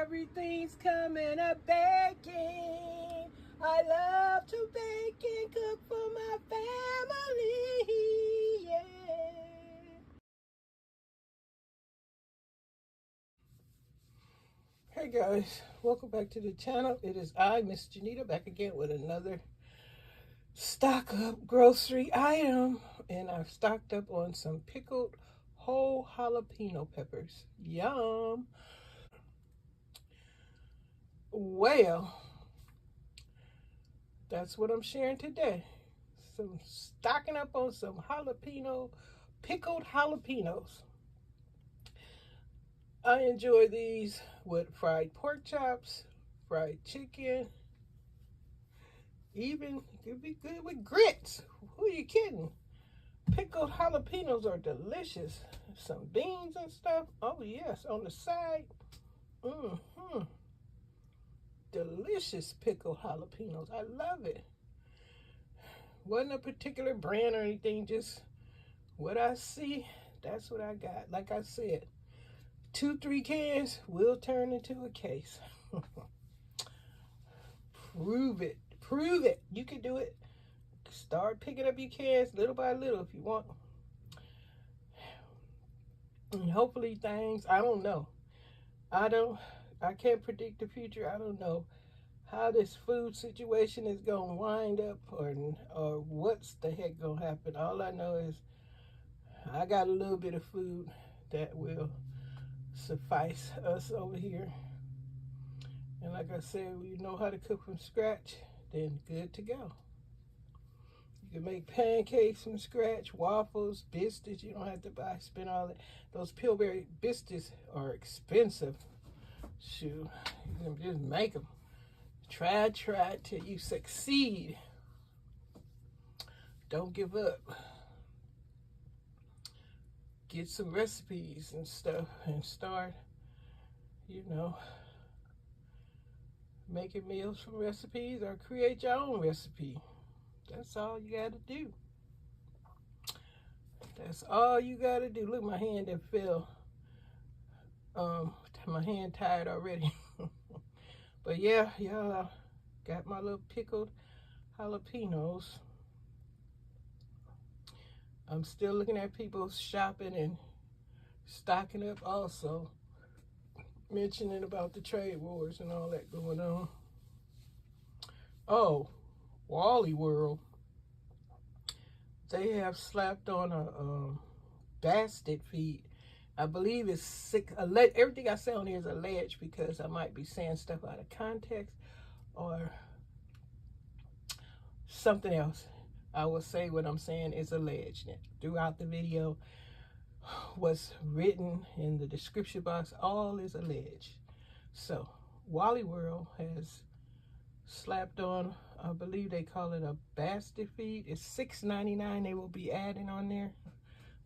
Everything's coming up baking. I love to bake and cook for my family. Yeah. Hey guys, welcome back to the channel. It is I, Miss Janita, back again with another stock up grocery item. And I've stocked up on some pickled whole jalapeno peppers. Yum. Well, that's what I'm sharing today. Some stocking up on some pickled jalapenos. I enjoy these with fried pork chops, fried chicken, even could be good with grits. Who are you kidding? Pickled jalapenos are delicious. Some beans and stuff. Oh yes, on the side. Delicious pickled jalapenos. I love it. Wasn't a particular brand or anything, just what I see, that's what I got. Like I said, 2-3 cans will turn into a case. Prove it. Prove it. You can do it. Start picking up your cans little by little if you want. And hopefully things, I don't know. I can't predict the future. I don't know how this food situation is going to wind up or what's the heck going to happen. All I know is I got a little bit of food that will suffice us over here. And like I said, you know how to cook from scratch, then good to go. You can make pancakes from scratch, waffles, biscuits. You don't have to spend all that. Those Pillsbury biscuits are expensive. Shoot, you can just make them. Try till you succeed. Don't give up. Get some recipes and stuff and start, making meals from recipes or create your own recipe. That's all you got to do. That's all you got to do. Look, my hand that fell. My hand tired already. But yeah, y'all got my little pickled jalapenos. I'm still looking at people shopping and stocking up also. Mentioning about the trade wars and all that going on. Oh, Wally World. They have slapped on a basket feed. I believe it's sick. Everything I say on here is alleged because I might be saying stuff out of context or something else. I will say what I'm saying is alleged. Throughout the video, what's written in the description box, all is alleged. So, Wally World has slapped on, I believe they call it a basket feed. It's $6.99 they will be adding on there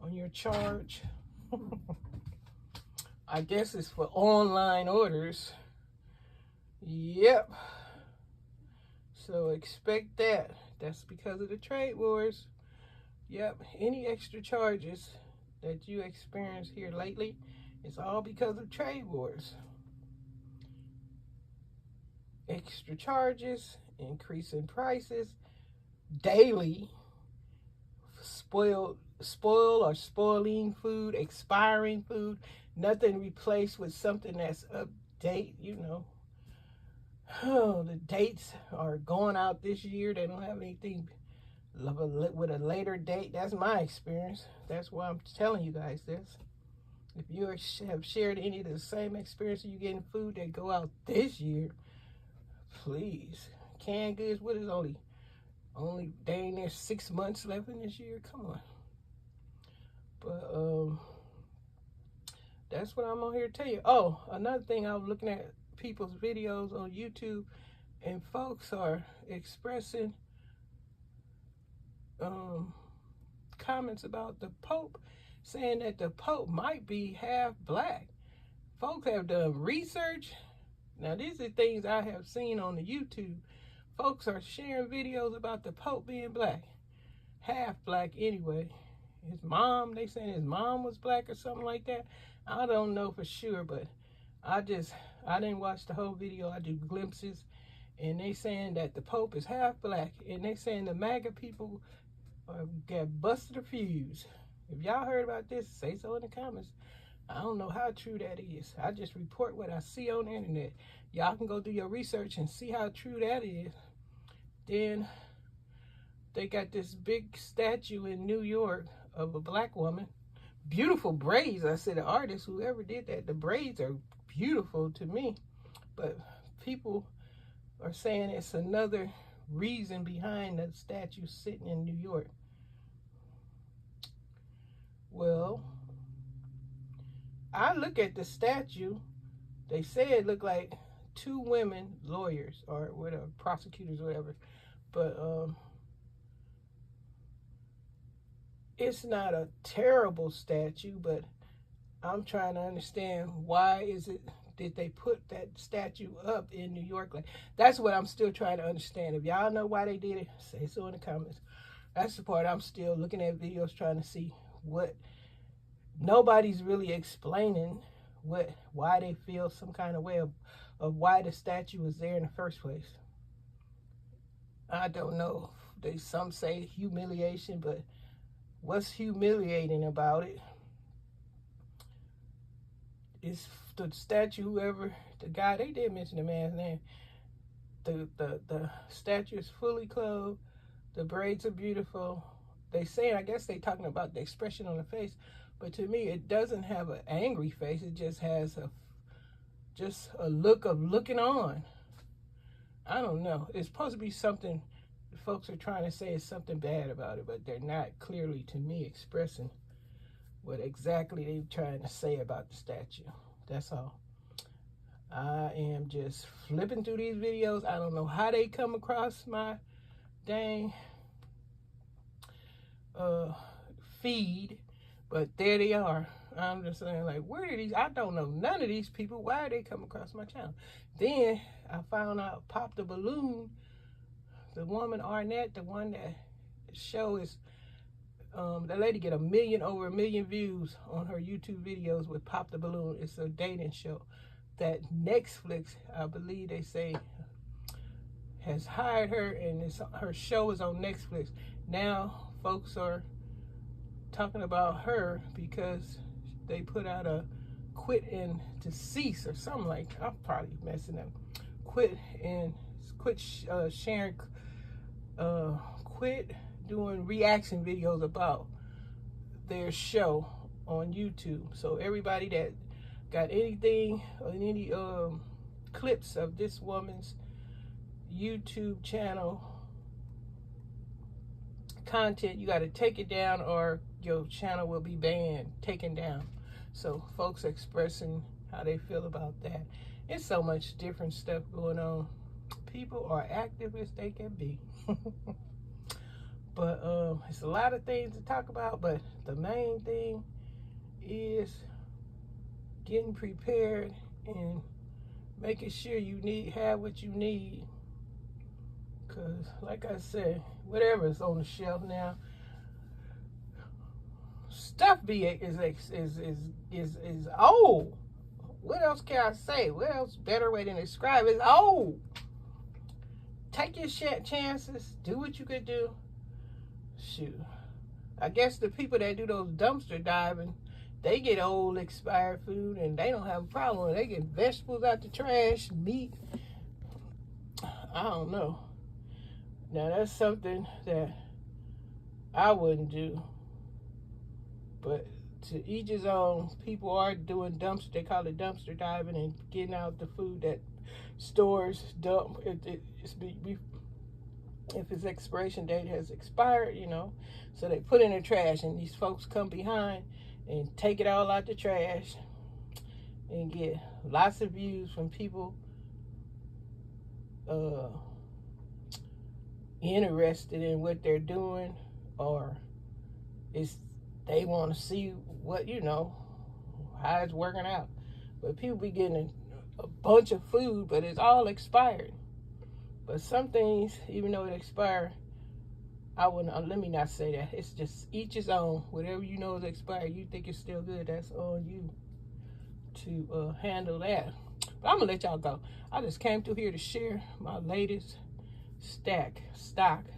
on your charge. I guess it's for online orders. Yep. So expect that. That's because of the trade wars. Yep. Any extra charges that you experience here lately, it's all because of trade wars. Extra charges, increase in prices, daily, spoiled or spoiling food, expiring food, nothing replaced with something that's up date, Oh, the dates are going out this year. They don't have anything with a later date. That's my experience. That's why I'm telling you guys this. If you have shared any of the same experience you getting food that go out this year, please. Canned goods, what is only dang near 6 months left in this year? Come on. But that's what I'm on here to tell you. Oh, another thing, I was looking at people's videos on YouTube, and folks are expressing comments about the Pope, saying that the Pope might be half black. Folks have done research. Now, these are things I have seen on the YouTube. Folks are sharing videos about the Pope being black. Half black anyway. His mom, they saying his mom was black or something like that. I don't know for sure, but I didn't watch the whole video. I do glimpses, and they saying that the Pope is half black, and they saying the MAGA people got busted a fuse. If y'all heard about this, say so in the comments. I don't know how true that is. I just report what I see on the internet. Y'all can go do your research and see how true that is. Then they got this big statue in New York of a black woman. Beautiful braids. I said the artist, whoever did that, the braids are beautiful to me. But people are saying it's another reason behind the statue sitting in New York. Well, I look at the statue. They say it looked like two women lawyers or whatever, prosecutors or whatever. But it's not a terrible statue, but I'm trying to understand why did they put that statue up in New York? Like, that's what I'm still trying to understand. If y'all know why they did it, say so in the comments. That's the part I'm still looking at videos trying to see what. Nobody's really explaining why they feel some kind of way of why the statue was there in the first place. I don't know. Some say humiliation, but what's humiliating about it is the statue, whoever, the guy, they did mention the man's name. The statue is fully clothed. The braids are beautiful. They saying, I guess they talking about the expression on the face, but to me, it doesn't have an angry face. It just has a look of looking on. I don't know. It's supposed to be something. The folks are trying to say is something bad about it, but they're not clearly, to me, expressing what exactly they're trying to say about the statue. That's all. I am just flipping through these videos. I don't know how they come across my dang feed, but there they are. I'm just saying, like, where are these? I don't know none of these people. Why are they come across my channel? Then I found out Pop the Balloon, the woman Arnett, the one that show is, the lady get over a million views on her YouTube videos with Pop the Balloon. It's a dating show that Netflix, I believe they say, has hired her, and her show is on Netflix. Now folks are talking about her because they put out a quit and decease or something like that. I'm probably messing up. Quit sharing, quit doing reaction videos about their show on YouTube. So everybody that got anything or any clips of this woman's YouTube channel content, you got to take it down or your channel will be banned, taken down. So folks expressing how they feel about that. It's so much different stuff going on. People are active as they can be. But it's a lot of things to talk about, but the main thing is getting prepared and making sure you have what you need. Because like I said, whatever's on the shelf now, stuff is old. What else can I say? What else better way than describe it? It's old. Take your chances. Do what you could do. Shoot. I guess the people that do those dumpster diving, they get old expired food and they don't have a problem. They get vegetables out the trash, meat. I don't know. Now that's something that I wouldn't do. But to each his own. People are doing they call it dumpster diving and getting out the food that stores dump. If its expiration date has expired, you know, so they put in the trash, and these folks come behind and take it all out the trash and get lots of views from people interested in what they're doing, or they want to see what, you know, how it's working out. But people be getting a bunch of food, but it's all expired. But some things, even though it expired, I wouldn't, let me not say that. It's just each his own. Whatever you know is expired, you think it's still good, that's on you to handle that. But I'm gonna let y'all go. I just came through here to share my latest stock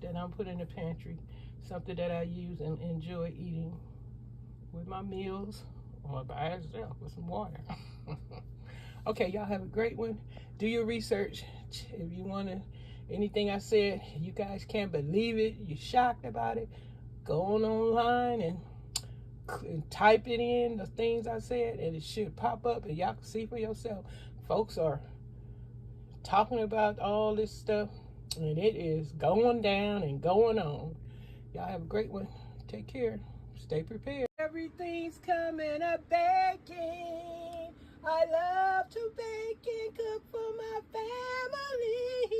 that I'm putting in the pantry. Something that I use and enjoy eating with my meals or by itself with some water. Okay, y'all have a great one. Do your research. If you want to, anything I said, you guys can't believe it, you're shocked about it, go on online and type it in, the things I said, and it should pop up and y'all can see for yourself. Folks are talking about all this stuff and it is going down and going on. Y'all have a great one. Take care. Stay prepared. Everything's coming up baking. I love to bake and cook for my family.